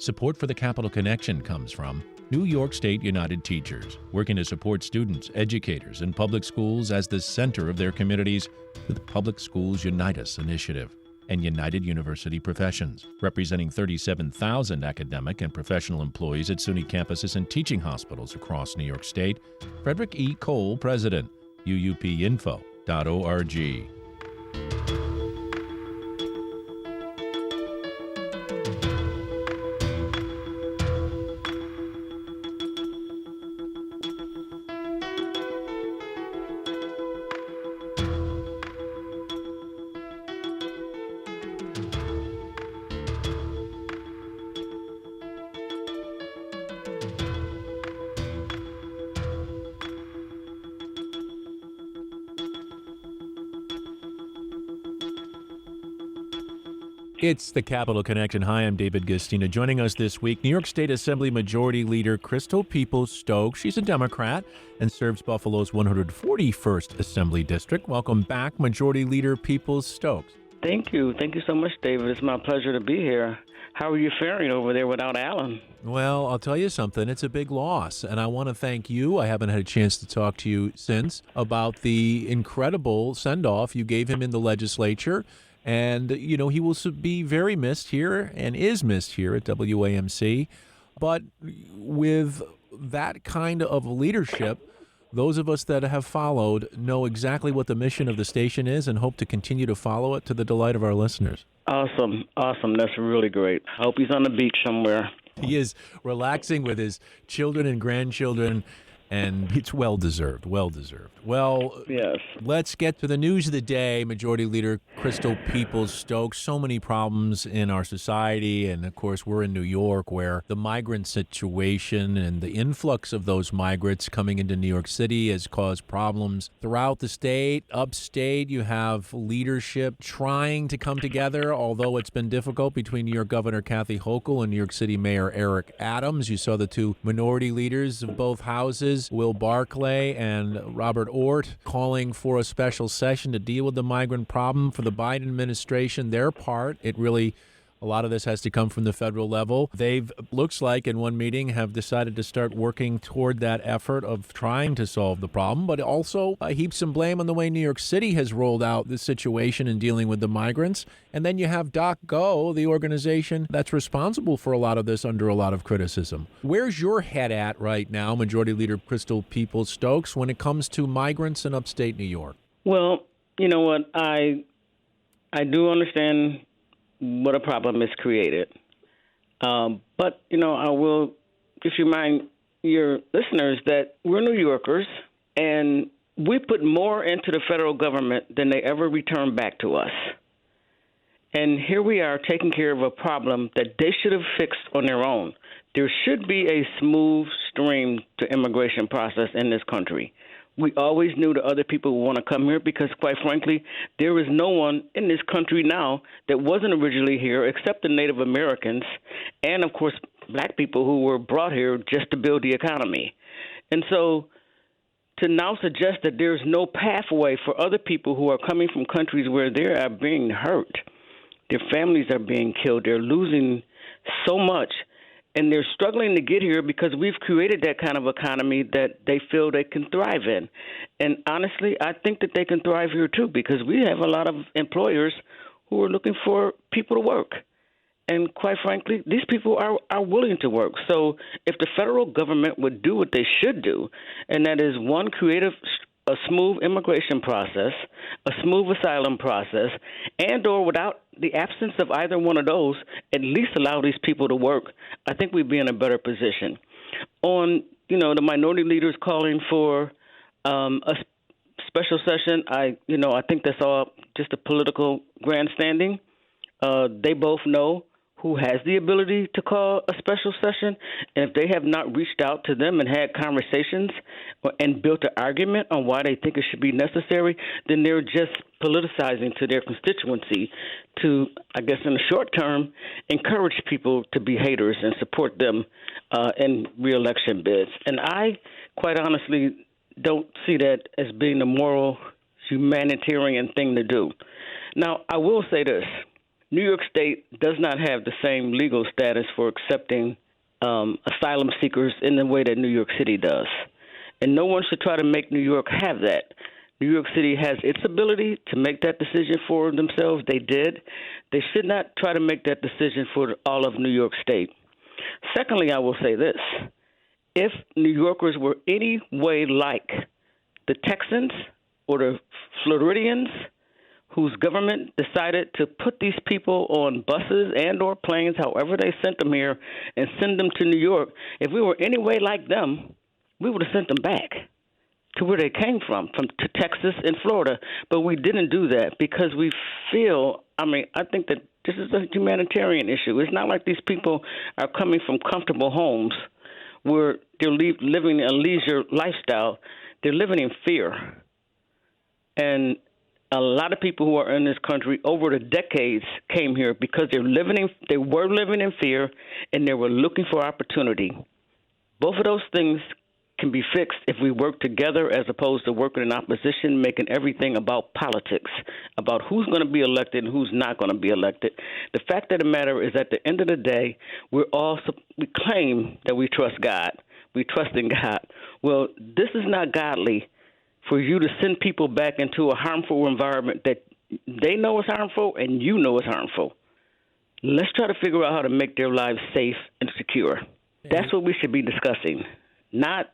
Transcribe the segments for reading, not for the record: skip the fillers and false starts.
Support for the Capital Connection comes from New York State United Teachers, working to support students, educators, and public schools as the center of their communities with the Public Schools Unite Us initiative. And United University Professions, representing 37,000 academic and professional employees at SUNY campuses and teaching hospitals across New York State. Frederick E. Cole, President, uupinfo.org. It's the Capital Connection. Hi, I'm David Gustina. Joining us this week, New York State Assembly Majority Leader Crystal Peoples-Stokes. She's a Democrat and serves Buffalo's 141st Assembly District. Welcome back, Majority Leader Peoples-Stokes. Thank you. Thank you so much, David. It's my pleasure to be here. How are you faring over there without Alan? Well, I'll tell you something. It's a big loss, and I want to thank you. I haven't had a chance to talk to you since about the incredible send-off you gave him in the legislature. And, you know, he will be very missed here and is missed here at WAMC. But with that kind of leadership, those of us that have followed know exactly what the mission of the station is and hope to continue to follow it to the delight of our listeners. Awesome. That's really great. I hope he's on the beach somewhere. He is relaxing with his children and grandchildren, and it's well-deserved. Well, yes. Let's get to the news of the day. Majority Leader Crystal Peoples-Stokes. So many problems in our society, and of course we're in New York, where the migrant situation and the influx of those migrants coming into New York City has caused problems throughout the state. Upstate, you have leadership trying to come together, although it's been difficult, between New York Governor Kathy Hochul and New York City Mayor Eric Adams. You saw the two minority leaders of both houses, Will Barclay and Robert Ortt, calling for a special session to deal with the migrant problem. For the Biden administration, their part, a lot of this has to come from the federal level. They've, looks like in one meeting, have decided to start working toward that effort of trying to solve the problem, but also heaps some blame on the way New York City has rolled out the situation in dealing with the migrants. And then you have DocGo, the organization that's responsible for a lot of this, under a lot of criticism. Where's your head at right now, Majority Leader Crystal Peoples-Stokes, when it comes to migrants in upstate New York? Well, you know what? I do understand what a problem is created. But, you know, I will just remind your listeners that we're New Yorkers, and we put more into the federal government than they ever return back to us. And here we are taking care of a problem that they should have fixed on their own. There should be a smooth stream to immigration process in this country. We always knew that other people would want to come here because, quite frankly, there is no one in this country now that wasn't originally here except the Native Americans and, of course, black people who were brought here just to build the economy. And so to now suggest that there's no pathway for other people who are coming from countries where they are being hurt, their families are being killed, they're losing so much, and they're struggling to get here because we've created that kind of economy that they feel they can thrive in. And honestly, I think that they can thrive here too, because we have a lot of employers who are looking for people to work. And quite frankly, these people are willing to work. So if the federal government would do what they should do, and that is, one, create a smooth immigration process, a smooth asylum process, and or without the absence of either one of those, at least allow these people to work, I think we'd be in a better position. On, you know, the minority leaders calling for a special session, I think that's all just a political grandstanding. They both know who has the ability to call a special session, and if they have not reached out to them and had conversations and built an argument on why they think it should be necessary, then they're just politicizing to their constituency to, I guess in the short term, encourage people to be haters and support them in re-election bids. And I, quite honestly, don't see that as being a moral, humanitarian thing to do. Now, I will say this. New York State does not have the same legal status for accepting asylum seekers in the way that New York City does. And no one should try to make New York have that. New York City has its ability to make that decision for themselves. They did. They should not try to make that decision for all of New York State. Secondly, I will say this. If New Yorkers were any way like the Texans or the Floridians, whose government decided to put these people on buses and or planes, however they sent them here, and send them to New York, if we were any way like them, we would have sent them back to where they came from to Texas and Florida. But we didn't do that because we feel, I think that this is a humanitarian issue. It's not like these people are coming from comfortable homes where they're living a leisure lifestyle. They're living in fear. And a lot of people who are in this country over the decades came here because they were living in fear and they were looking for opportunity. Both of those things can be fixed if we work together as opposed to working in opposition, making everything about politics, about who's going to be elected and who's not going to be elected. The fact of the matter is, at the end of the day, we claim that we trust God. We trust in God. Well, this is not godly for you to send people back into a harmful environment that they know is harmful and you know is harmful. Let's try to figure out how to make their lives safe and secure. That's what we should be discussing, not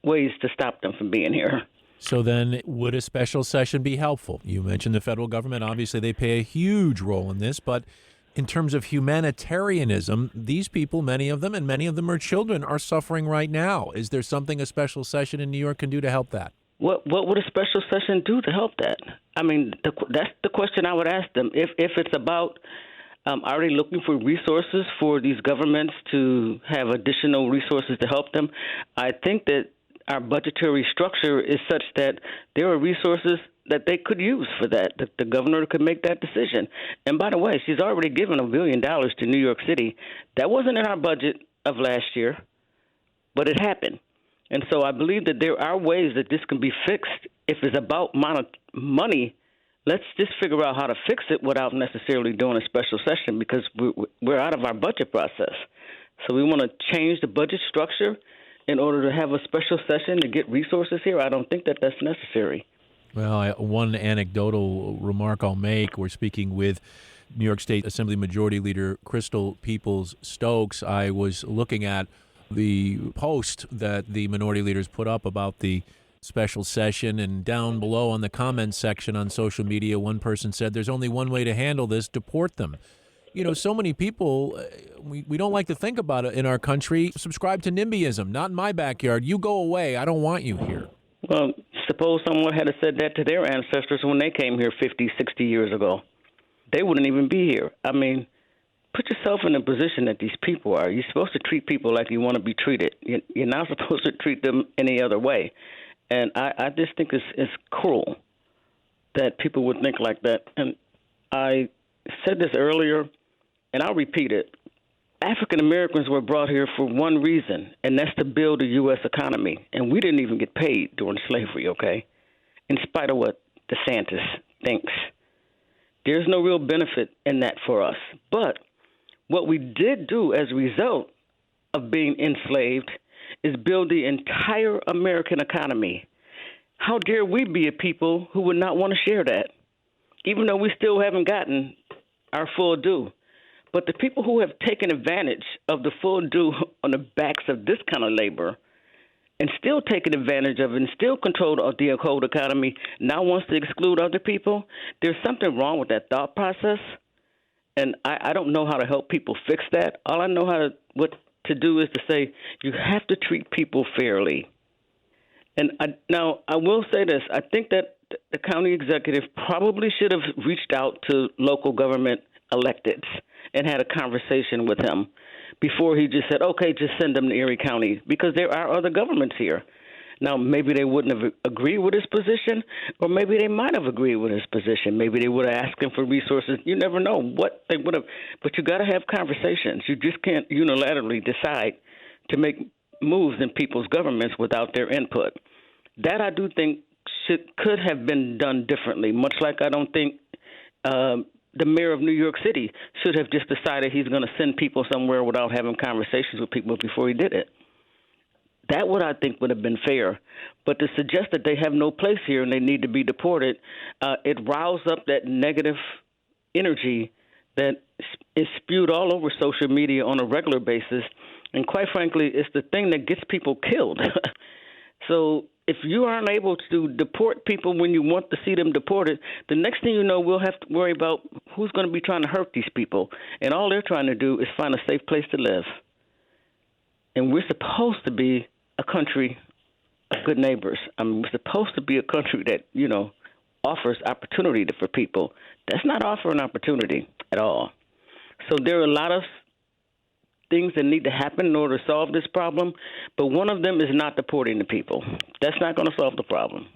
ways to stop them from being here. So then, would a special session be helpful? You mentioned the federal government. Obviously, they play a huge role in this. But in terms of humanitarianism, these people, many of them are children, are suffering right now. Is there something a special session in New York can do to help that? What would a special session do to help that? That's the question I would ask them. If it's about are they looking for resources for these governments to have additional resources to help them? I think that our budgetary structure is such that there are resources that they could use for that the governor could make that decision. And by the way, she's already given $1 billion to New York City. That wasn't in our budget of last year, but it happened. And so I believe that there are ways that this can be fixed. If it's about money, let's just figure out how to fix it without necessarily doing a special session, because we're out of our budget process. So we want to change the budget structure in order to have a special session to get resources here. I don't think that that's necessary. Well, one anecdotal remark I'll make. We're speaking with New York State Assembly Majority Leader Crystal Peoples-Stokes. I was looking at the post that the minority leaders put up about the special session, and down below on the comments section on social media, one person said, "There's only one way to handle this: deport them." You know, so many people, we don't like to think about it in our country, subscribe to NIMBYism. Not in my backyard. You go away. I don't want you here. Well, suppose someone had said that to their ancestors when they came here 50, 60 years ago. They wouldn't even be here. Put yourself in the position that these people are. You're supposed to treat people like you want to be treated. You're not supposed to treat them any other way. And I just think it's cruel that people would think like that. And I said this earlier, and I'll repeat it. African Americans were brought here for one reason, and that's to build the U.S. economy. And we didn't even get paid during slavery, okay? In spite of what DeSantis thinks. There's no real benefit in that for us. But what we did do as a result of being enslaved is build the entire American economy. How dare we be a people who would not want to share that, even though we still haven't gotten our full due. But the people who have taken advantage of the full due on the backs of this kind of labor and still taken advantage of it and still control the cold economy now wants to exclude other people, there's something wrong with that thought process. And I don't know how to help people fix that. All I know what to do is to say you have to treat people fairly. And now I will say this. I think that the county executive probably should have reached out to local government electeds and had a conversation with him before he just said, okay, just send them to Erie County, because there are other governments here. Now, maybe they wouldn't have agreed with his position, or maybe they might have agreed with his position. Maybe they would have asked him for resources. You never know what they would have. But you got to have conversations. You just can't unilaterally decide to make moves in people's governments without their input. That I do think could have been done differently, much like I don't think the mayor of New York City should have just decided he's going to send people somewhere without having conversations with people before he did it. That would, I think, would have been fair. But to suggest that they have no place here and they need to be deported, it riles up that negative energy that is spewed all over social media on a regular basis. And quite frankly, it's the thing that gets people killed. So if you aren't able to deport people when you want to see them deported, the next thing you know, we'll have to worry about who's going to be trying to hurt these people. And all they're trying to do is find a safe place to live. And we're supposed to be a country of good neighbors. I mean, we're supposed to be a country that, offers opportunity for people. That's not offering opportunity at all. So there are a lot of things that need to happen in order to solve this problem, but one of them is not deporting the people. That's not going to solve the problem.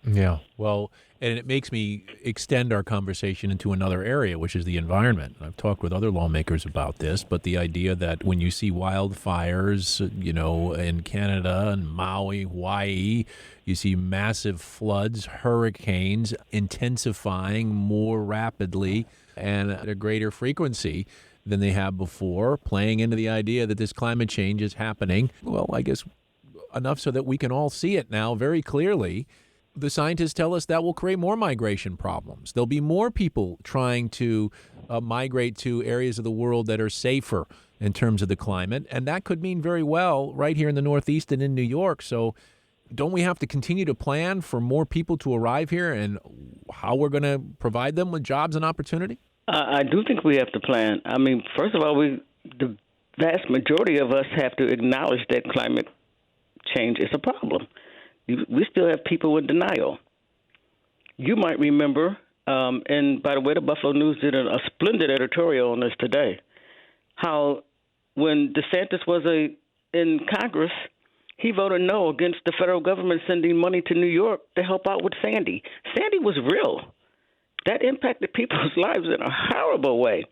Yeah, well, and it makes me extend our conversation into another area, which is the environment. I've talked with other lawmakers about this, but the idea that when you see wildfires, in Canada and Maui, Hawaii, you see massive floods, hurricanes intensifying more rapidly and at a greater frequency than they have before, playing into the idea that this climate change is happening. Well, I guess enough so that we can all see it now very clearly. The scientists tell us that will create more migration problems. There'll be more people trying to migrate to areas of the world that are safer in terms of the climate. And that could mean very well right here in the Northeast and in New York. So don't we have to continue to plan for more people to arrive here and how we're going to provide them with jobs and opportunity? I do think we have to plan. I mean, first of all, the vast majority of us have to acknowledge that climate change is a problem. We still have people in denial. You might remember, and by the way, the Buffalo News did a splendid editorial on this today, how when DeSantis was in Congress, he voted no against the federal government sending money to New York to help out with Sandy. Sandy was real. That impacted people's lives in a horrible way.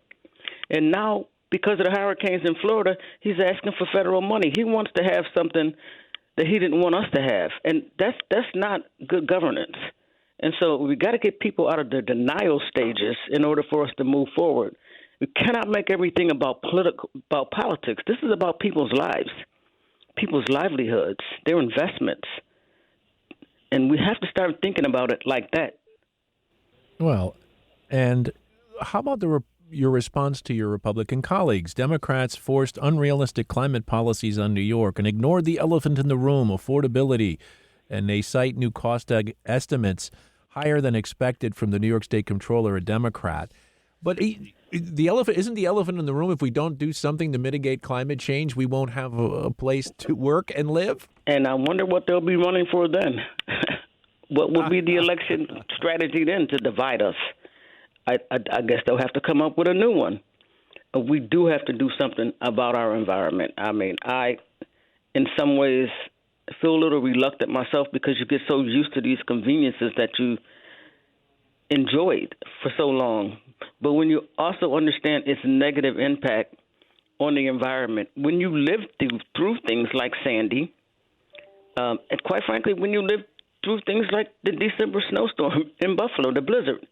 And now, because of the hurricanes in Florida, he's asking for federal money. He wants to have something that he didn't want us to have. And that's not good governance. And so we got to get people out of their denial stages in order for us to move forward. We cannot make everything about politics. This is about people's lives, people's livelihoods, their investments. And we have to start thinking about it like that. Well, and how about your response to your Republican colleagues? Democrats forced unrealistic climate policies on New York and ignored the elephant in the room, affordability, and they cite new cost estimates higher than expected from the New York State Comptroller, a Democrat. But the elephant isn't the elephant in the room. If we don't do something to mitigate climate change, we won't have a place to work and live. And I wonder what they'll be running for then. What will be the election strategy then to divide us? I guess they'll have to come up with a new one. We do have to do something about our environment. I mean, I, in some ways, feel a little reluctant myself because you get so used to these conveniences that you enjoyed for so long. But when you also understand its negative impact on the environment, when you live through things like Sandy, and quite frankly, when you live through things like the December snowstorm in Buffalo, the blizzard,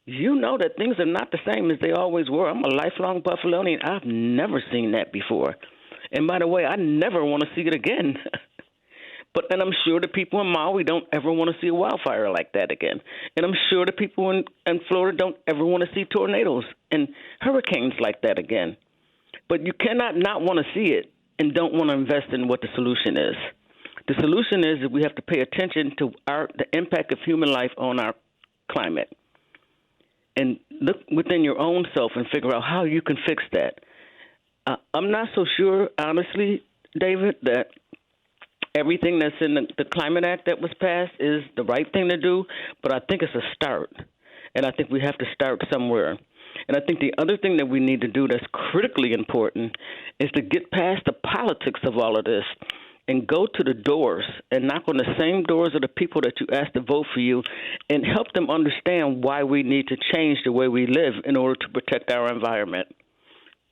you know that things are not the same as they always were. I'm a lifelong Buffalonian. I've never seen that before. And by the way, I never want to see it again. And I'm sure the people in Maui don't ever want to see a wildfire like that again. And I'm sure the people in Florida don't ever want to see tornadoes and hurricanes like that again. But you cannot not want to see it and don't want to invest in what the solution is. The solution is that we have to pay attention to the impact of human life on our climate. And look within your own self and figure out how you can fix that. I'm not so sure, honestly, David, that everything that's in the Climate Act that was passed is the right thing to do, but I think it's a start. And I think we have to start somewhere. And I think the other thing that we need to do that's critically important is to get past the politics of all of this and go to the doors and knock on the same doors of the people that you asked to vote for you and help them understand why we need to change the way we live in order to protect our environment.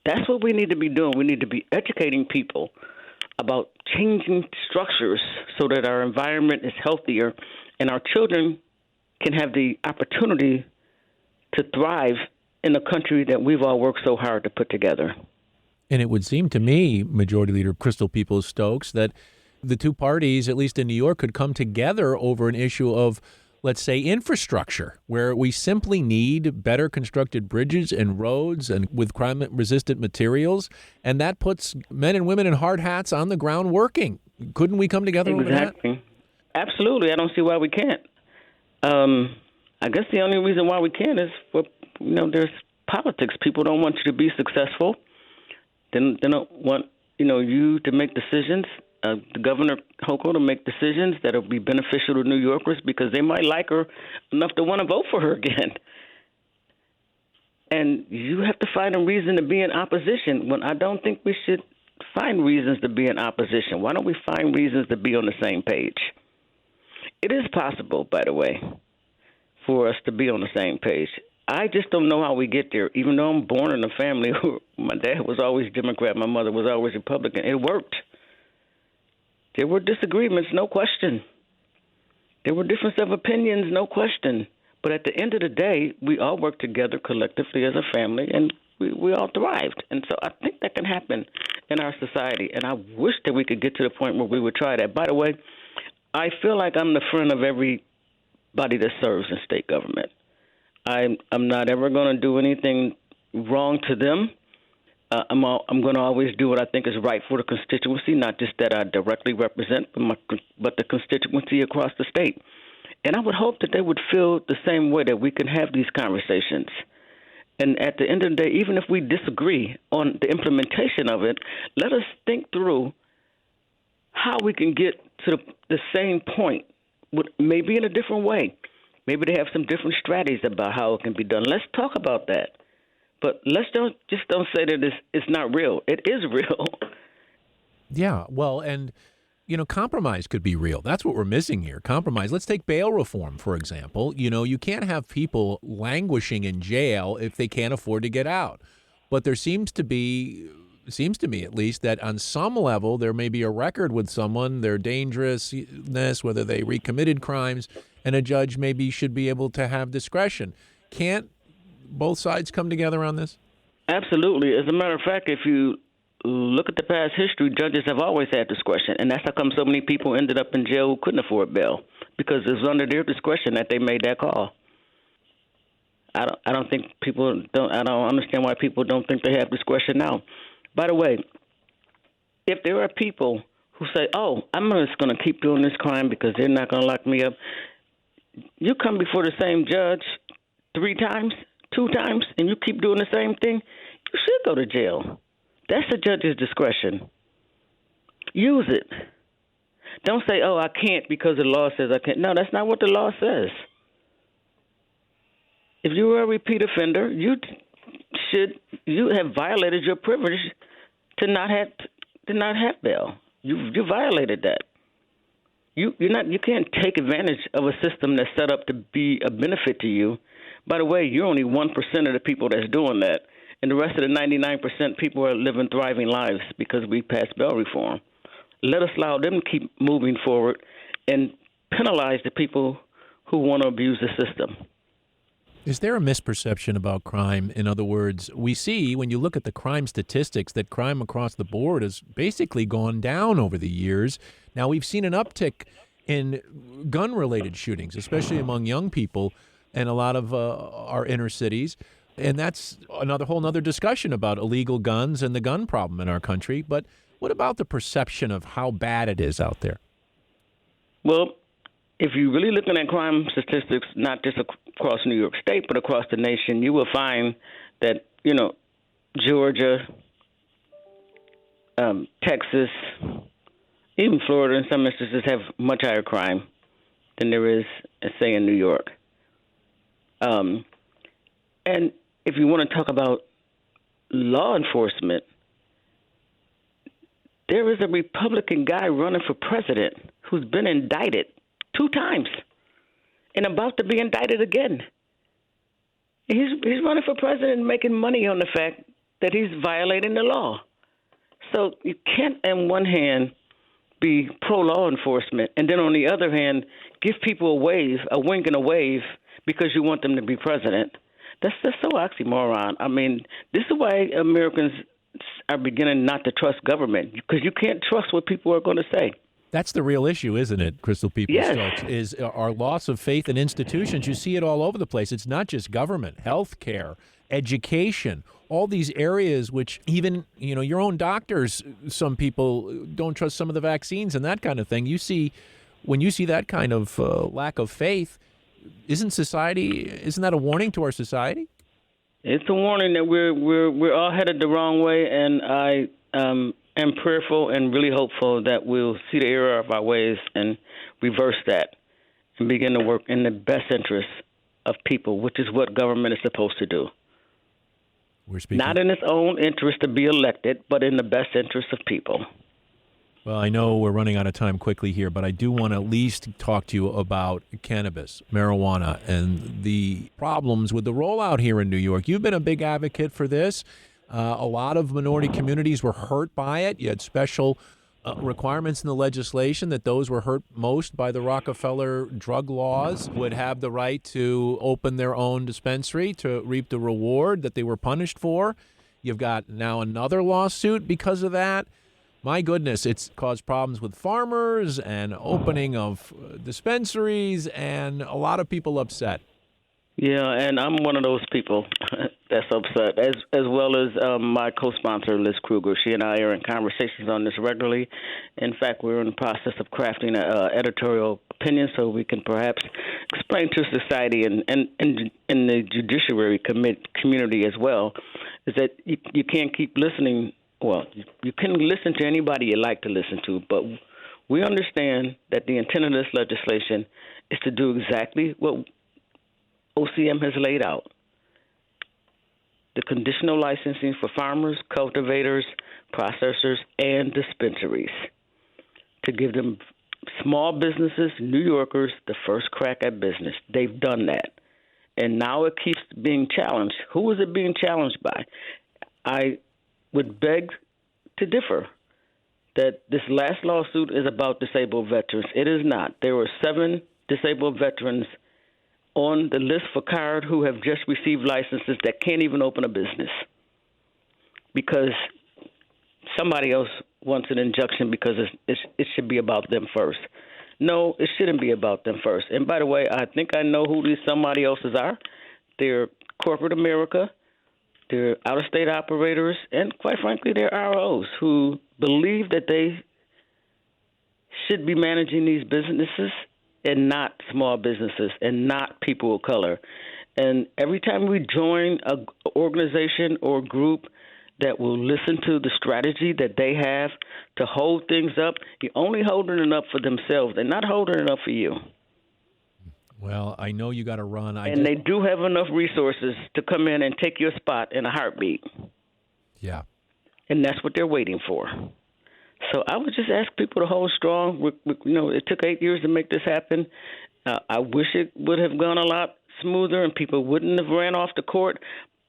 That's what we need to be doing. We need to be educating people about changing structures so that our environment is healthier and our children can have the opportunity to thrive in a country that we've all worked so hard to put together. And it would seem to me, Majority Leader Crystal Peoples-Stokes, that the two parties, at least in New York, could come together over an issue of, let's say, infrastructure, where we simply need better constructed bridges and roads and with crime-resistant materials, and that puts men and women in hard hats on the ground working. Couldn't we come together over that? Exactly. Absolutely. I don't see why we can't. I guess the only reason why we can't is there's politics. People don't want you to be successful. They don't want you to make decisions. The Governor Hochul to make decisions that will be beneficial to New Yorkers because they might like her enough to want to vote for her again. And you have to find a reason to be in opposition when I don't think we should find reasons to be in opposition. Why don't we find reasons to be on the same page? It is possible, by the way, for us to be on the same page. I just don't know how we get there. Even though I'm born in a family who my dad was always Democrat, my mother was always Republican, it worked. There were disagreements, no question. There were differences of opinions, no question. But at the end of the day, we all worked together collectively as a family, and we all thrived. And so I think that can happen in our society. And I wish that we could get to the point where we would try that. By the way, I feel like I'm the friend of everybody that serves in state government. I'm not ever going to do anything wrong to them. I'm going to always do what I think is right for the constituency, not just that I directly represent, but the constituency across the state. And I would hope that they would feel the same way, that we can have these conversations. And at the end of the day, even if we disagree on the implementation of it, let us think through how we can get to the same point, maybe in a different way. Maybe they have some different strategies about how it can be done. Let's talk about that. But let's don't say that it's not real. It is real. Yeah, well, and, compromise could be real. That's what we're missing here, compromise. Let's take bail reform, for example. You can't have people languishing in jail if they can't afford to get out. But there seems to me at least, that on some level there may be a record with someone, their dangerousness, whether they recommitted crimes, and a judge maybe should be able to have discretion. Can't both sides come together on this? Absolutely. As a matter of fact, if you look at the past history, judges have always had discretion, and that's how come so many people ended up in jail who couldn't afford bail, because it was under their discretion that they made that call. I don't understand why people don't think they have discretion now. By the way, if there are people who say, "Oh, I'm just going to keep doing this crime because they're not going to lock me up," you come before the same judge 3 times, 2 times, and you keep doing the same thing, you should go to jail. That's the judge's discretion. Use it. Don't say, "Oh, I can't because the law says I can't." No, that's not what the law says. If you were a repeat offender, you have violated your privilege to not have bail. You violated that. You can't take advantage of a system that's set up to be a benefit to you. By the way, you're only 1% of the people that's doing that, and the rest of the 99% people are living thriving lives because we passed bail reform. Let us allow them to keep moving forward and penalize the people who want to abuse the system. Is there a misperception about crime? In other words, we see when you look at the crime statistics that crime across the board has basically gone down over the years. Now, we've seen an uptick in gun-related shootings, especially among young people in a lot of our inner cities. And that's whole nother discussion about illegal guns and the gun problem in our country. But what about the perception of how bad it is out there? Well, if you're really looking at crime statistics, not just across New York State, but across the nation, you will find that, Georgia, Texas, even Florida in some instances have much higher crime than there is, say, in New York. And if you want to talk about law enforcement, there is a Republican guy running for president who's been indicted 2 times and about to be indicted again. He's running for president and making money on the fact that he's violating the law. So you can't, on one hand, be pro-law enforcement, and then on the other hand, give people a wink and a wave because you want them to be president. That's so oxymoron. I mean, this is why Americans are beginning not to trust government, because you can't trust what people are going to say. That's the real issue, isn't it, Crystal Peoples-Stokes, Yes. is our loss of faith in institutions. You see it all over the place. It's not just government, healthcare, education, all these areas which even, your own doctors, some people don't trust some of the vaccines and that kind of thing. When you see that kind of lack of faith, isn't that a warning to our society? It's a warning that we're all headed the wrong way, and I am prayerful and really hopeful that we'll see the error of our ways and reverse that and begin to work in the best interest of people, which is what government is supposed to do. We're speaking not in its own interest to be elected, but in the best interest of people. Well, I know we're running out of time quickly here, but I do want to at least talk to you about cannabis, marijuana, and the problems with the rollout here in New York. You've been a big advocate for this. A lot of minority communities were hurt by it. You had special requirements in the legislation that those were hurt most by the Rockefeller drug laws would have the right to open their own dispensary to reap the reward that they were punished for. You've got now another lawsuit because of that. My goodness, it's caused problems with farmers and opening of dispensaries and a lot of people upset. Yeah, and I'm one of those people that's upset, as well as my co-sponsor, Liz Kruger. She and I are in conversations on this regularly. In fact, we're in the process of crafting an editorial opinion so we can perhaps explain to society and in the judiciary community as well, is that you can't keep listening. Well, you can listen to anybody you like to listen to, but we understand that the intent of this legislation is to do exactly what OCM has laid out. The conditional licensing for farmers, cultivators, processors, and dispensaries to give them small businesses, New Yorkers, the first crack at business. They've done that. And now it keeps being challenged. Who is it being challenged by? I would beg to differ that this last lawsuit is about disabled veterans. It is not. There were 7 disabled veterans on the list for CARD who have just received licenses that can't even open a business because somebody else wants an injunction because it should be about them first. No, it shouldn't be about them first. And by the way, I think I know who these somebody else's are. They're corporate America. They're out-of-state operators, and quite frankly, they're ROs who believe that they should be managing these businesses and not small businesses and not people of color. And every time we join an organization or group that will listen to the strategy that they have to hold things up, you're only holding it up for themselves. They're not holding it up for you. Well, I know you got to run. They do have enough resources to come in and take your spot in a heartbeat. Yeah. And that's what they're waiting for. So I would just ask people to hold strong. It took 8 years to make this happen. I wish it would have gone a lot smoother and people wouldn't have ran off the court.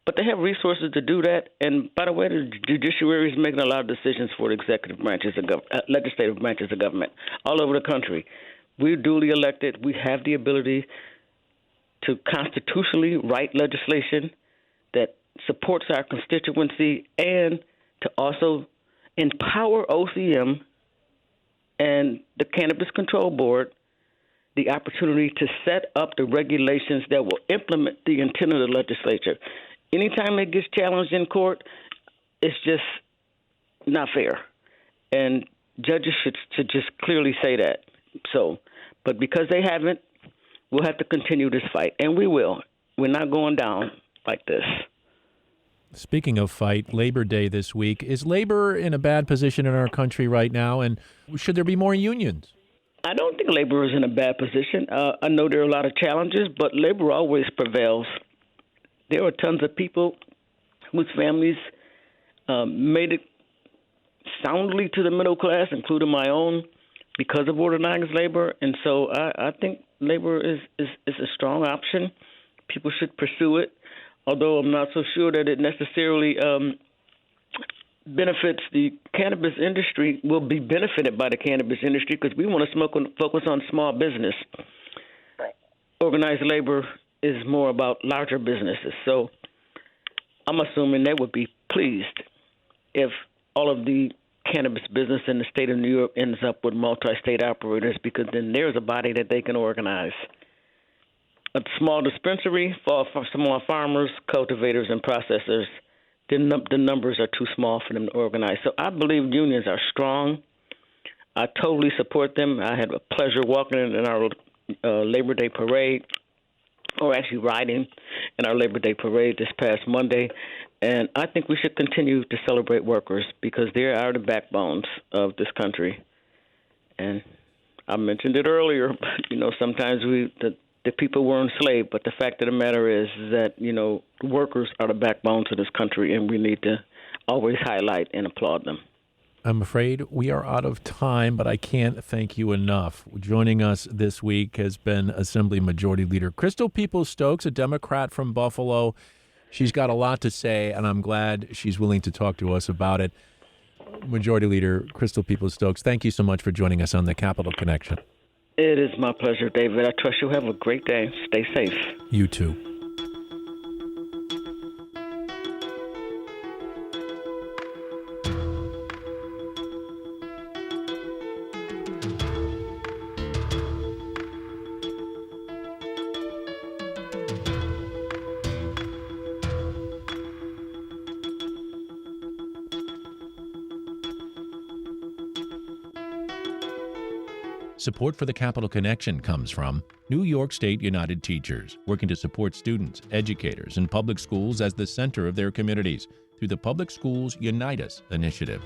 But they have resources to do that. And by the way, the judiciary is making a lot of decisions for the executive branches of legislative branches of government all over the country. We're duly elected. We have the ability to constitutionally write legislation that supports our constituency and to also empower OCM and the Cannabis Control Board the opportunity to set up the regulations that will implement the intent of the legislature. Anytime it gets challenged in court, it's just not fair. And judges should just clearly say that. But because they haven't, we'll have to continue this fight, and we will. We're not going down like this. Speaking of fight, Labor Day this week. Is labor in a bad position in our country right now, and should there be more unions? I don't think labor is in a bad position. I know there are a lot of challenges, but labor always prevails. There are tons of people whose families made it soundly to the middle class, including my own, because of organized labor. And so I think labor is a strong option. People should pursue it, although I'm not so sure that it necessarily benefits the cannabis industry, will be benefited by the cannabis industry, because we want to focus on small business. Right. Organized labor is more about larger businesses. So I'm assuming they would be pleased if all of the cannabis business in the state of New York ends up with multi-state operators, because then there's a body that they can organize. A small dispensary for small farmers, cultivators, and processors, the numbers are too small for them to organize. So I believe unions are strong. I totally support them. I had a pleasure walking in our Labor Day parade, or actually riding in our Labor Day parade this past Monday. And I think we should continue to celebrate workers, because they are the backbones of this country. And I mentioned it earlier, but, sometimes the people were enslaved, but the fact of the matter is that, workers are the backbones of this country, and we need to always highlight and applaud them. I'm afraid we are out of time, but I can't thank you enough. Joining us this week has been Assembly Majority Leader Crystal Peoples-Stokes, a Democrat from Buffalo. She's got a lot to say, and I'm glad she's willing to talk to us about it. Majority Leader Crystal Peoples-Stokes, thank you so much for joining us on the Capital Connection. It is my pleasure, David. I trust you'll have a great day. Stay safe. You too. Support for the Capital Connection comes from New York State United Teachers, working to support students, educators, and public schools as the center of their communities through the Public Schools Unite Us initiative.